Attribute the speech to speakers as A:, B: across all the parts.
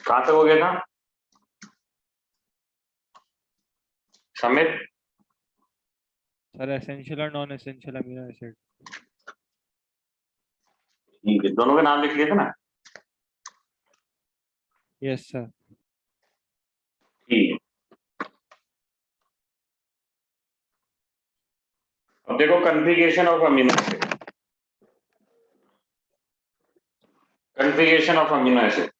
A: कहां तक हो गया था समित?
B: सर एसेंशियल और नॉन एसेंशियल अमीनो एसिड।
A: ठीक है, दोनों के नाम लिख लिए थे ना?
B: Yes sir.
A: ठीक है। अब देखो configuration of amino acid. Configuration of amino acid.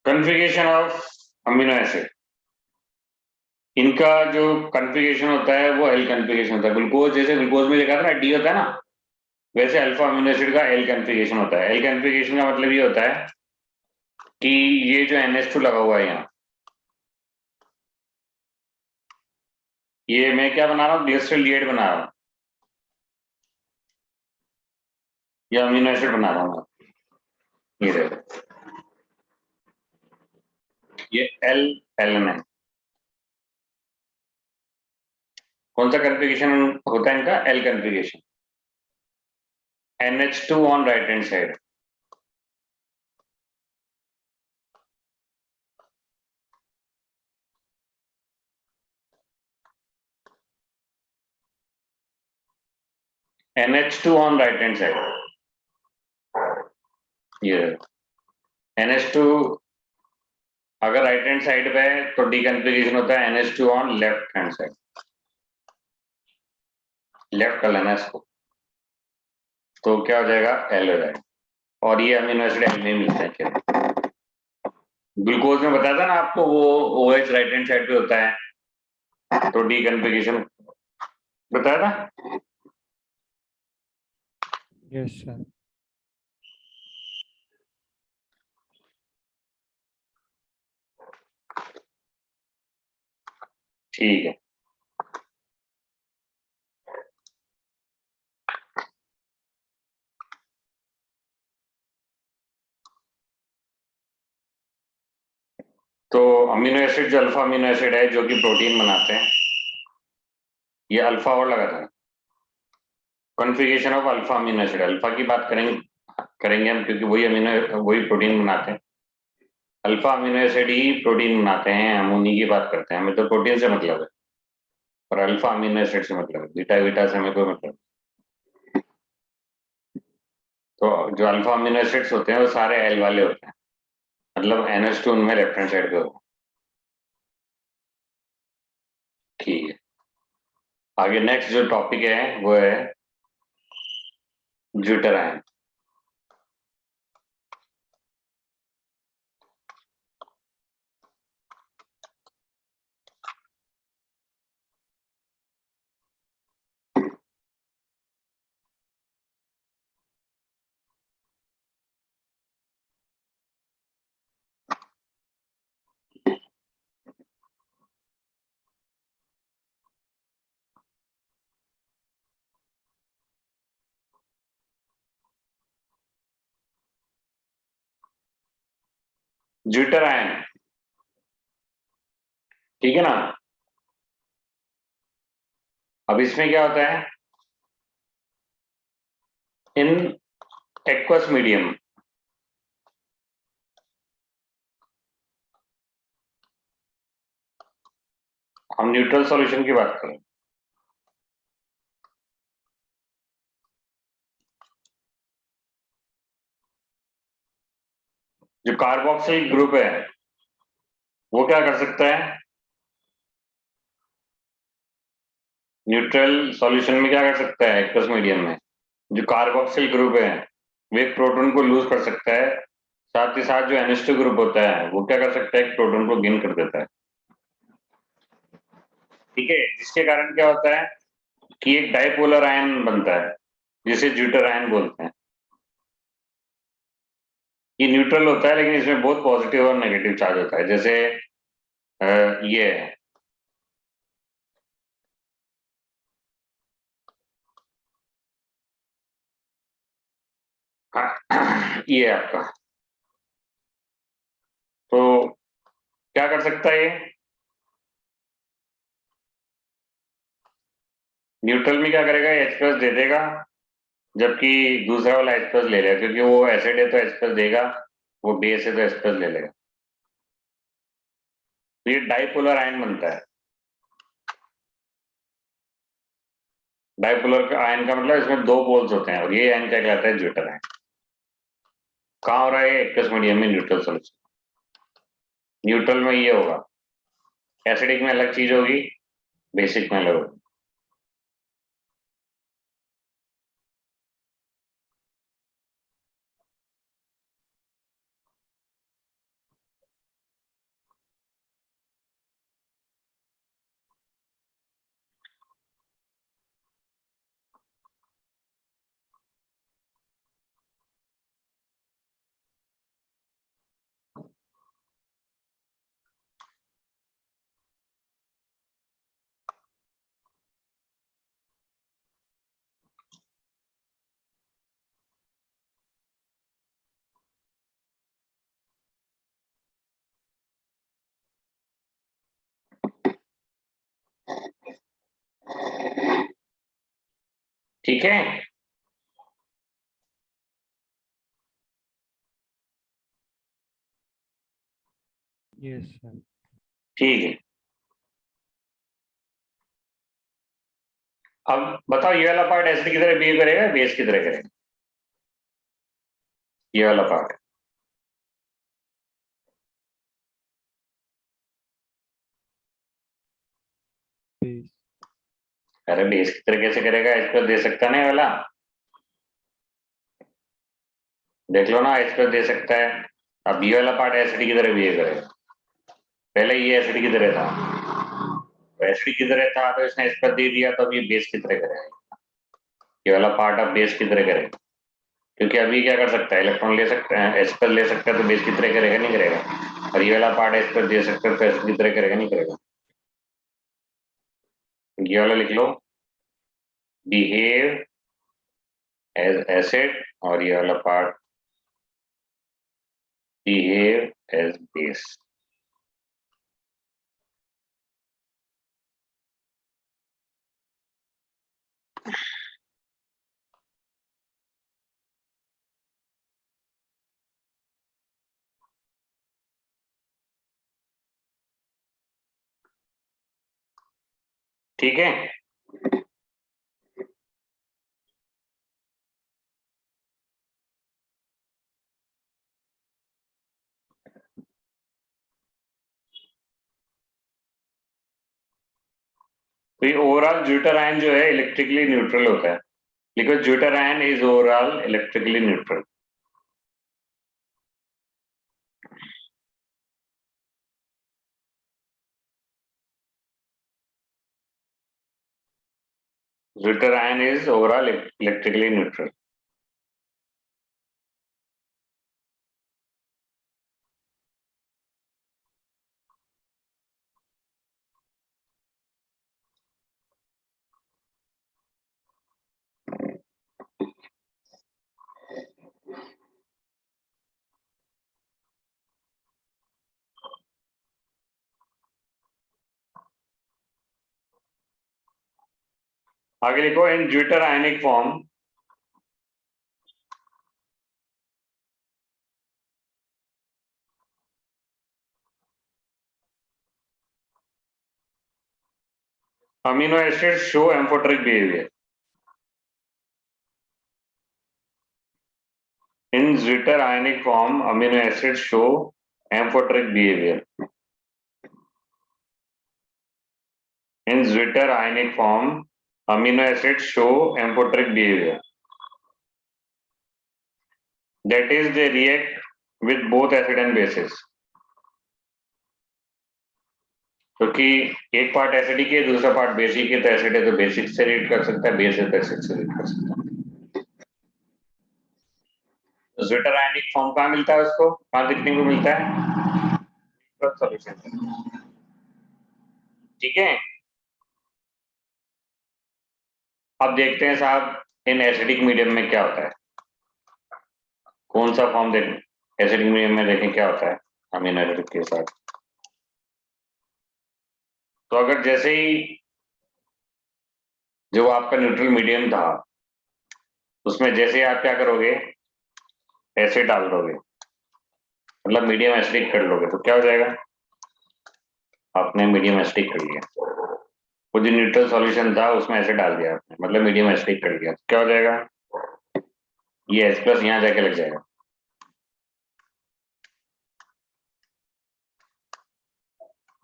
A: Configuration of amino acid, इनका जो कन्फिगरेशन होता है वो एल कन्फिगरेशन होता है। ग्लूकोज, जैसे ग्लूकोज में लिखा था ना डी होता है ना, वैसे अल्फा अमीनो एसिड का एल कन्फिगरेशन होता है। एल कन्फिगरेशन का मतलब ये होता है कि ये जो NH2 लगा हुआ है यहाँ, ये मैं क्या बना रहा हूँ, ग्लिसरॉल्डिहाइड बना रहा हूँ, ये अमीनो एसिड बना रहा हूँ। ये देखो, ये एल एलन है। कौन सा कन्फिगरेशन होता है इनका? L configuration. NH2 on right hand side. NH2 on right hand side. ये NH2 अगर राइट हैंड साइड पे है तो डीकन्फिगरेशन होता है NH2 on left hand side. Left कर लेना इसको, तो क्या हो जाएगा? एल हो जाएगा। और ये अमीनो एसिड एल में मिलता है। क्या ग्लूकोज में बताया था ना आपको, वो OH राइट हैंड साइड पे होता है, तो डीकन्फिगरेशन बताया था।
B: Yes sir.
A: ठीक है। तो अमीनो एसिड जो अल्फा अमीनो एसिड है जो कि प्रोटीन बनाते हैं, ये अल्फा और लगा था। Configuration of alpha amino acid, alpha की बात करेंगे हम, क्योंकि वही प्रोटीन बनाते हैं। अल्फा अमीनो एसिड ही प्रोटीन बनाते हैं, हम उन्हीं की बात करते हैं। हमें तो प्रोटीन से मतलब है, और अल्फा अमीनो एसिड से मतलब है। बीटा बीटा से हमें कोई मतलब नहीं। तो जो अल्फा अमीनो एसिड्स होते हैं वो सारे एल वाले होते हैं, मतलब NH2 उनमें लेफ्ट हैंड साइड पे होगा। ठीक है, आगे नेक्स्ट जो टॉपिक है वो है ज्यूटर आयन। ज्यूटर आयन, ठीक है ना। अब इसमें क्या होता है, इन एक्वस मीडियम, हम न्यूट्रल सॉल्यूशन की बात करें, जो कार्बोक्सिल ग्रुप है वो क्या कर सकता है, न्यूट्रल सॉल्यूशन में क्या कर सकता है, एक्वस मीडियम में जो कार्बोक्सिल ग्रुप है वो एक प्रोटॉन को लूज कर सकता है। साथ ही साथ जो NH2 ग्रुप होता है वो क्या कर सकता है, एक प्रोटॉन को गेन कर देता है। ठीक है, जिसके कारण क्या होता है, कि एक डाइपोलर आयन बनता है जिसे ज्यूटर आयन बोलते हैं। ये न्यूट्रल होता है लेकिन इसमें बहुत पॉजिटिव और नेगेटिव चार्ज होता है। जैसे ये है ये है आपका। तो क्या कर सकता है ये? न्यूट्रल में क्या करेगा, H प्लस दे देगा, जबकि दूसरा वाला H प्लस ले लेगा, क्योंकि वो एसिड है तो H प्लस देगा, वो बेस है तो H प्लस ले लेगा। तो ये डाइपोलर आयन बनता है। डाइपोलर आयन का मतलब इसमें दो पोल्स होते हैं और ये आयन क्या कहलाता है, ज्यूटर आयन। कहाँ हो रहा है, एक्वस मीडियम में न्यूट्रल सोल्यूशन। न्यूट्रल में ये होगा, एसिडिक में अलग चीज होगी, बेसिक में अलग होगी। ठीक है।
B: Yes sir.
A: ठीक है, अब बताओ ये वाला पार्ट एसिड की तरह बिहेव करेगा, बेस की तरह करेगा? ये वाला पार्ट
B: बेस।
A: अरे बेस की तरह कैसे करेगा, H प्लस दे सकता नहीं वाला, देख लो ना, H प्लस दे सकता है। अब ये वाला पार्ट एसिड की तरह बिहेव करेगा। पहले ये एसिड की तरह था, तो एसिड की तरह था तो इसने H प्लस दे दिया, तो अब ये बेस की तरह करेगा। ये वाला पार्ट अब बेस की तरह करेगा, क्योंकि अभी क्या कर सकता है, इलेक्ट्रॉन ले सकता है, H प्लस ले सकता है, तो बेस की तरह करेगा नहीं करेगा? और ये वाला पार्ट H प्लस दे सकता है तो एसिड की तरह करेगा नहीं करेगा? ये वाला लिख लो, बिहेव एज एसिड, और ये वाला पार्ट behave as base। ठीक है, तो ये ओवरऑल ज्यूटर आयन जो है इलेक्ट्रिकली न्यूट्रल होता है, because zwitterion is overall electrically neutral. Zwitterion is overall electrically neutral. आगे लिखो, in zwitterionic form amino acids show amphoteric behavior। In zwitter ionic form, amino acids show amphoteric behavior। In zwitter ionic form, amino acids show amphoteric behavior, that is they react with both acid and bases। क्योंकि एक part acidic है, दूसरा part basic है, तो acid है तो basic से read कर सकता है, बेस है तो एसिड से रीड कर सकता है। ज्विटर आयनिक फॉर्म कहाँ मिलता है, उसको कहाँ देखने को मिलता है, सॉल्यूशन। ठीक है, अब देखते हैं साहब इन एसिडिक मीडियम में क्या होता है, कौन सा फॉर्म देखें एसिडिक मीडियम में, देखें क्या होता है अमीनो एसिड के साथ। तो अगर जैसे ही जो आपका न्यूट्रल मीडियम था उसमें जैसे ही आप क्या करोगे, एसिड डाल दोगे, मतलब मीडियम एसिडिक कर लोगे, तो क्या हो जाएगा, आपने मीडियम एसिडिक कर लिया। वो जो न्यूट्रल सॉल्यूशन था उसमें एसिड डाल दिया आपने, मतलब मीडियम एसिडिक कर लिया, तो क्या हो जाएगा, ये एच प्लस यहाँ जाके लग जाएगा।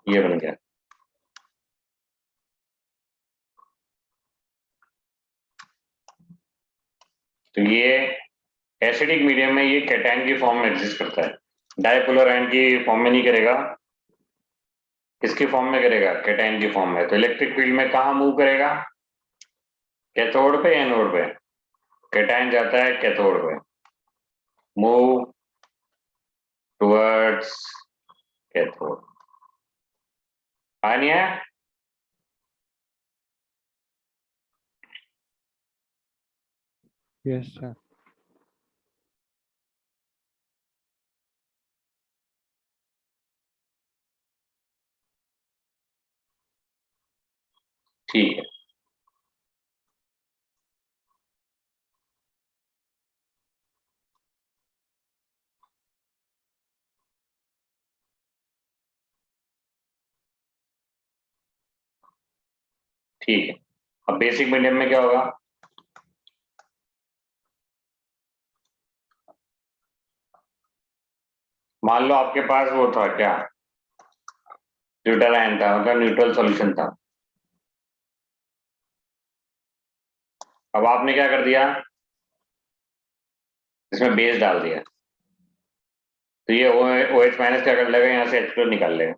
A: ये बन गया। तो ये एसिडिक मीडियम में ये कैटायन की फॉर्म में एग्जिस्ट करता है, डायपोलर आयन की फॉर्म में नहीं करेगा, किसकी फॉर्म में करेगा, कैटायन की फॉर्म में। तो इलेक्ट्रिक फील्ड में कहाँ मूव करेगा, कैथोड पे, एनोड पे, कैटायन जाता है कैथोड पे, मूव टुवर्ड्स कैथोड। आया नहीं आया,
B: यस सर।
A: ठीक है। ठीक है, अब बेसिक मीडियम में क्या होगा, मान लो आपके पास वो था क्या, न्यूट्रल आयन था, मतलब न्यूट्रल सॉल्यूशन था। अब आपने क्या कर दिया, इसमें बेस डाल दिया, तो ये ओ एच माइनस क्या कर लेगा, यहाँ से एच प्लस निकाल लेगा।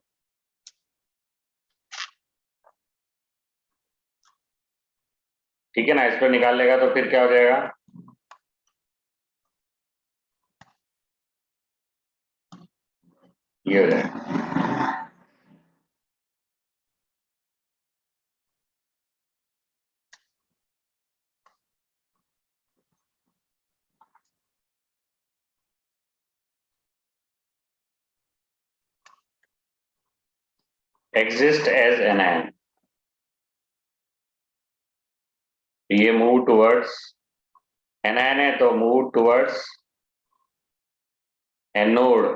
A: ठीक है ना, एच प्लस निकाल लेगा तो फिर क्या हो जाएगा, ये हो जाएगा। एग्जिस्ट एज एनायन, ये मूव टुवर्ड्स, एनायन है तो मूव टुवर्ड्स एनोड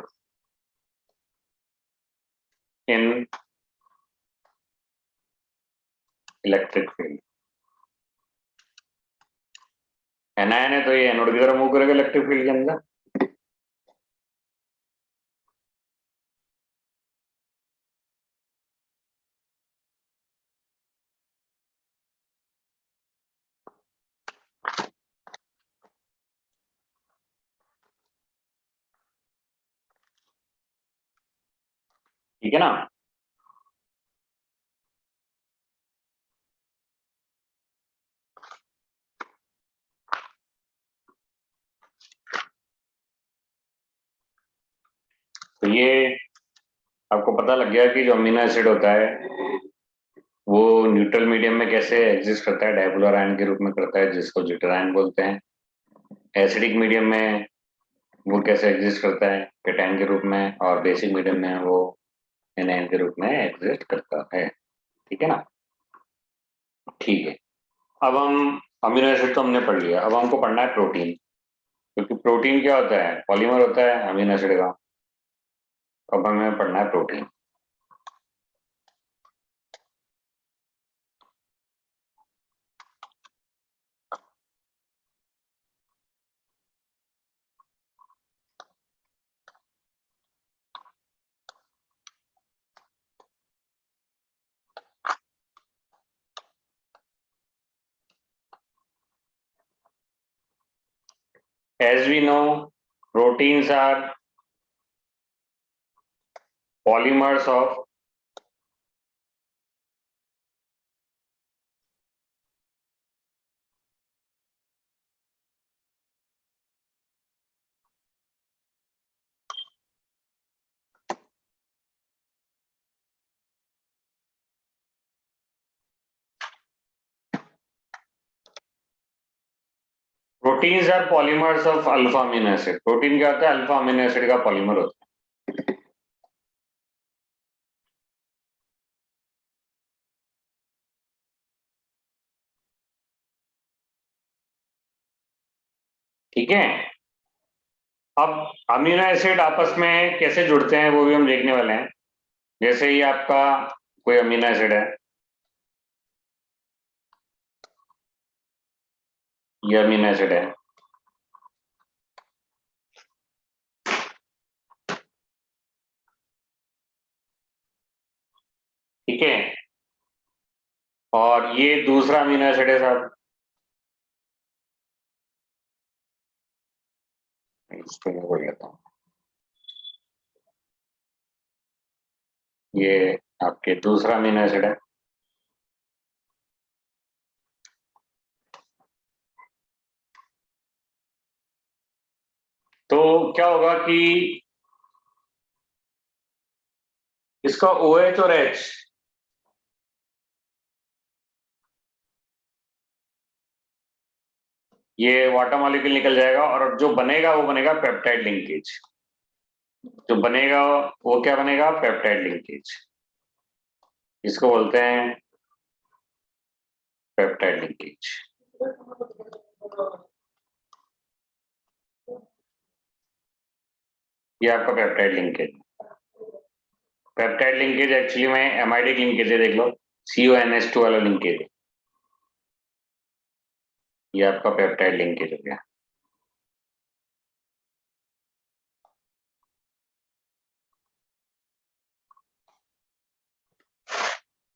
A: इन इलेक्ट्रिक फील्ड। एनायन है तो ये एनोड की तरफ मूव करेगा इलेक्ट्रिक फील्ड के अंदर। ठीक है ना, तो ये आपको पता लग गया कि जो अमीनो एसिड होता है वो न्यूट्रल मीडियम में कैसे एग्जिस्ट करता है, डायपोलर आयन के रूप में करता है जिसको ज्विटर आयन बोलते हैं। एसिडिक मीडियम में वो कैसे एग्जिस्ट करता है, कैटायन के रूप में, और बेसिक मीडियम में वो एनायन के रूप में एग्जिस्ट करता है। ठीक है ना, ठीक है। अब हम अमीनो एसिड तो हमने पढ़ लिया, अब हमको पढ़ना है प्रोटीन, क्योंकि प्रोटीन क्या होता है, पॉलीमर होता है अमीनो एसिड का। अब हमें पढ़ना है protein. As we know, proteins are polymers of proteins are polymers of alpha amino acid. Protein क्या होता है? अल्फा अमीनो एसिड का पॉलीमर होता है। ठीक है। अब अमीनो एसिड आपस में कैसे जुड़ते हैं वो भी हम देखने वाले हैं। जैसे ये आपका कोई अमीनो एसिड है, ये अमीनो एसिड है, ठीक है, और ये दूसरा अमीनो एसिड है साहब, इसको मैं बोल लेता हूँ, ये आपके दूसरा अमीनो एसिड है। तो क्या होगा कि इसका OH और H ये वाटर मॉलिक्यूल निकल जाएगा, और जो बनेगा वो बनेगा पेप्टाइड लिंकेज। जो बनेगा वो क्या बनेगा? Peptide linkage. इसको बोलते हैं पेप्टाइड लिंकेज। ये आपका peptide linkage. Peptide linkage actually में एमाइडिक लिंकेज है, देख लो, CONH2 वाला लिंकेज है। ये आपका पेप्टाइड लिंकेज हो गया।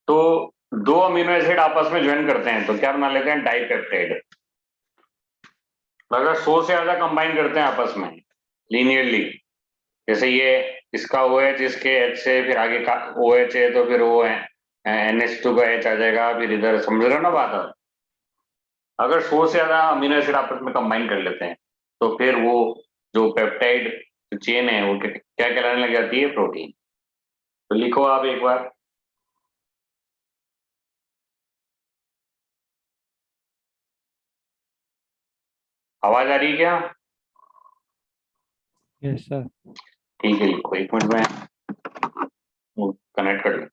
A: तो दो अमीनो एसिड आपस में ज्वाइन करते हैं तो क्या बना लेते हैं? डाइपेप्टाइड। अगर 100 से ज्यादा कंबाइन करते हैं आपस में लीनियरली, जैसे ये इसका OH इसके H से, फिर आगे का OH है तो फिर वो है NH2 का H आ जाएगा, फिर इधर समझ रहे हो ना बात आप? अगर 100 से ज्यादा अमीनो एसिड आपस में कंबाइन कर लेते हैं तो फिर वो जो पेप्टाइड चेन है वो क्या कहलाने लग जाती है? प्रोटीन। तो लिखो आप एक बार। आवाज आ रही है क्या?
B: Yes sir.
A: ठीक है, लिखो, एक मिनट में कनेक्ट कर लो।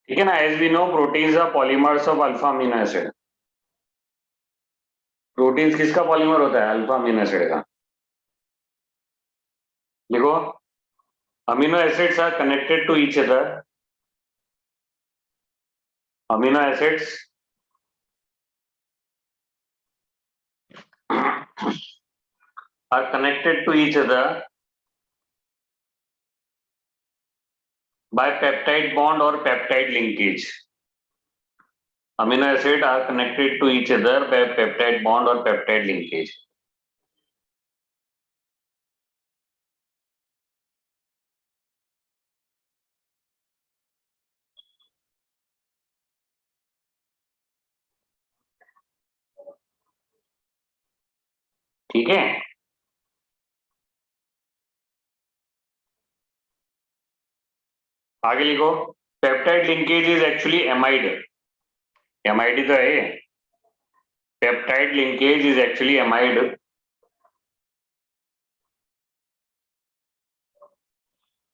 A: ठीक है ना? As we know proteins are polymers of alpha amino acid. Proteins किसका पॉलीमर होता है? अल्फा अमीनो एसिड का। देखो, amino acids are connected to each other. Amino acids are connected to each other by peptide bond or peptide linkage. Amino acid are connected to each other by peptide bond or peptide linkage. ठीक है, आगे लिखो। Peptide linkage is actually amide. Amide तो है ये। Peptide linkage is actually amide.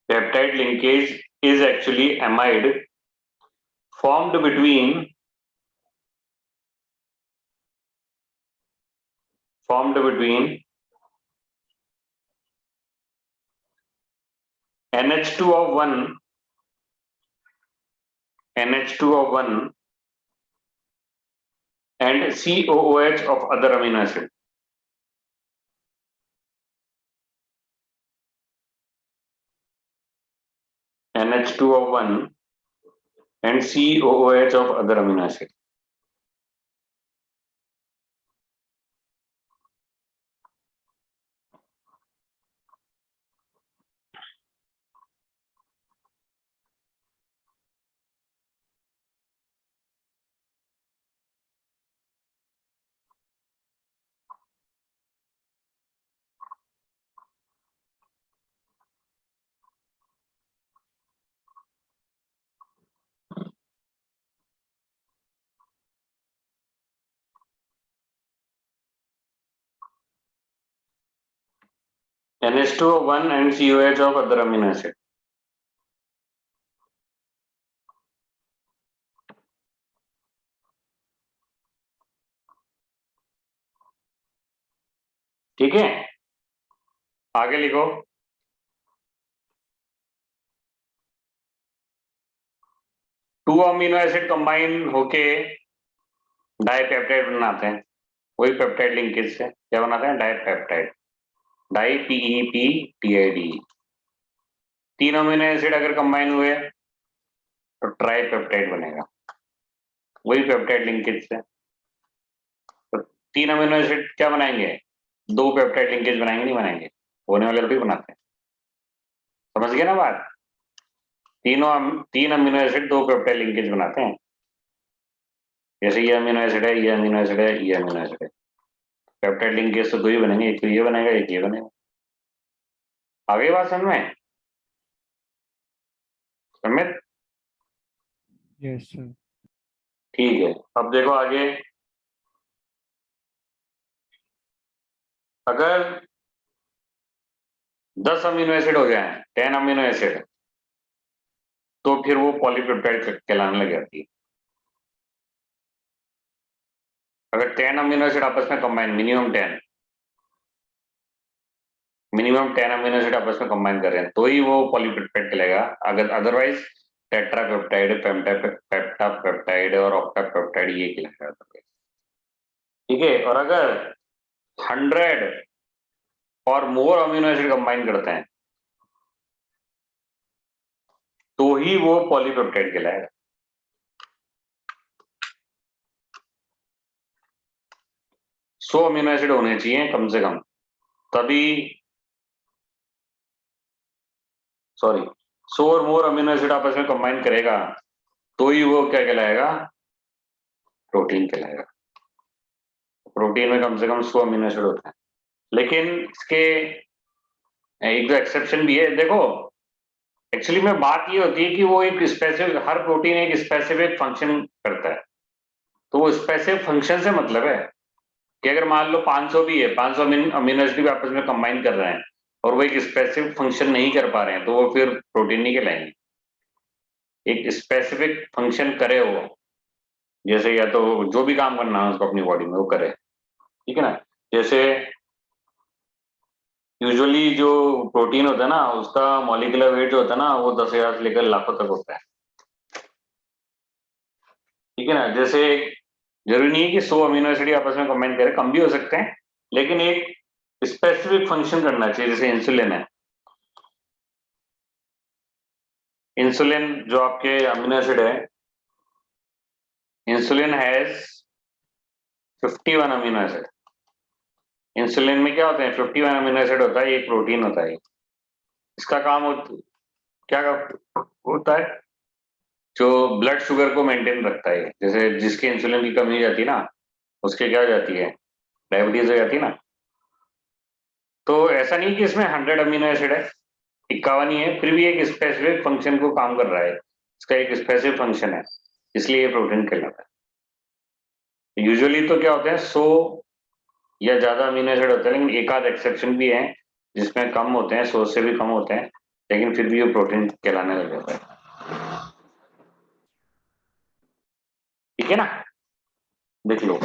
A: Peptide linkage is actually amide formed between NH2 of 1 and COOH of other amino acid. NH2O1 and COOH of other amino acid. NH2O1 and COH of other amino acid. ठीक है, आगे लिखो। To amino acid combine होके dipeptide बनाते हैं, वही peptide linkage से क्या बनाते हैं, डाइपेप्टाइड, डाई PEPTID। तीन अमीनो एसिड अगर कंबाइन हुए तो ट्राइपेप्टाइड बनेगा, वही पेप्टाइड लिंकेज से। तो तीन अमीनो एसिड क्या बनाएंगे, दो पेप्टाइड लिंकेज बनाएंगे, नहीं बनाएंगे, होने वाले भी बनाते हैं। समझ गए ना बात? तीन अमीनो एसिड दो पेप्टाइड लिंकेज बनाते हैं। जैसे ये अमीनो एसिड है, ये अमीनो एसिड है, ये अमीनो एसिड है, पेप्टाइड लिंकेज तो दो ही बनेंगे, एक तो ये बनेगा, एक ये बनेगा। आगे बात समझ में? समझ?
B: Yes sir.
A: ठीक है, अब देखो आगे। अगर 10 अमीनो एसिड हो जाए, 10 अमीनो एसिड, तो फिर वो पॉलीपेप्टाइड कहलाने लग जाती है। अगर 10 अमीनो एसिड आपस में कंबाइन, मिनिमम 10 अमीनो एसिड आपस में कंबाइन कर रहे हैं, तो ही वो पॉलीपेप्टाइड कहलाएगा। अगर अदरवाइज टेट्रापेप्टाइड, पेप्टापेप्टाइड और ऑक्टापेप्टाइड ये कहलाएगा। ठीक है, और अगर 100 और मोर अमीनो एसिड कंबाइन करते हैं तो ही वो पॉलीपेप्टाइड कहलाएगा। 100 अमीनो एसिड होने चाहिए कम से कम, तभी, सॉरी, 100 और मोर अमीनो एसिड आपस में कंबाइन करेगा तो ही वो क्या कहलाएगा, प्रोटीन कहलाएगा। प्रोटीन में कम से कम 100 अमीनो एसिड होते हैं। लेकिन इसके एक दो एक्सेप्शन भी है। देखो एक्चुअली में बात ये होती है कि वो एक स्पेसिफिक, हर प्रोटीन एक स्पेसिफिक फंक्शन करता है, तो वो स्पेसिफिक फंक्शन से मतलब है कि अगर मान लो 500 भी है, 500 अमीनो एसिड भी आपस में कंबाइन कर रहे हैं और वो एक स्पेसिफिक फंक्शन नहीं कर पा रहे हैं, तो वो फिर प्रोटीन नहीं कहलाएंगे। एक स्पेसिफिक फंक्शन करे वो, जैसे या तो जो भी काम करना है उसको अपनी बॉडी में वो करे, ठीक है ना। जैसे यूजुअली जो प्रोटीन होता है ना, उसका मॉलिक्यूलर वेट जो होता है ना, वो 10,000 से लेकर लाखों तक होता है, ठीक है ना। जैसे जरूरी नहीं है कि 100 अमीनो एसिड आपस में कंबाइन करें, कम भी हो सकते हैं, लेकिन एक स्पेसिफिक फंक्शन करना चाहिए। जैसे इंसुलिन है, इंसुलिन जो आपके अमीनो एसिड है, insulin has 51 amino acid. Insulin में क्या होते हैं, 51 अमीनो एसिड होता है, एक प्रोटीन होता है। इसका काम क्या होता है, जो ब्लड शुगर को मेंटेन रखता है। जैसे जिसके इंसुलिन की कमी हो जाती है ना, उसके क्या हो जाती है, डायबिटीज हो जाती है ना। तो ऐसा नहीं कि इसमें 100 अमीनो एसिड है, 51 ही है, फिर भी एक स्पेसिफिक फंक्शन को काम कर रहा है, इसका एक स्पेसिफिक फंक्शन है, इसलिए ये प्रोटीन कहलाता है। यूजुअली तो क्या होते हैं, 100 या ज्यादा अमीनो एसिड होते हैं, लेकिन एक आध एक्सेप्शन भी है जिसमें कम होते हैं, 100 से भी कम होते हैं, लेकिन फिर भी ये प्रोटीन कहलाने लग जाता है। ठीक है ना, देख लो।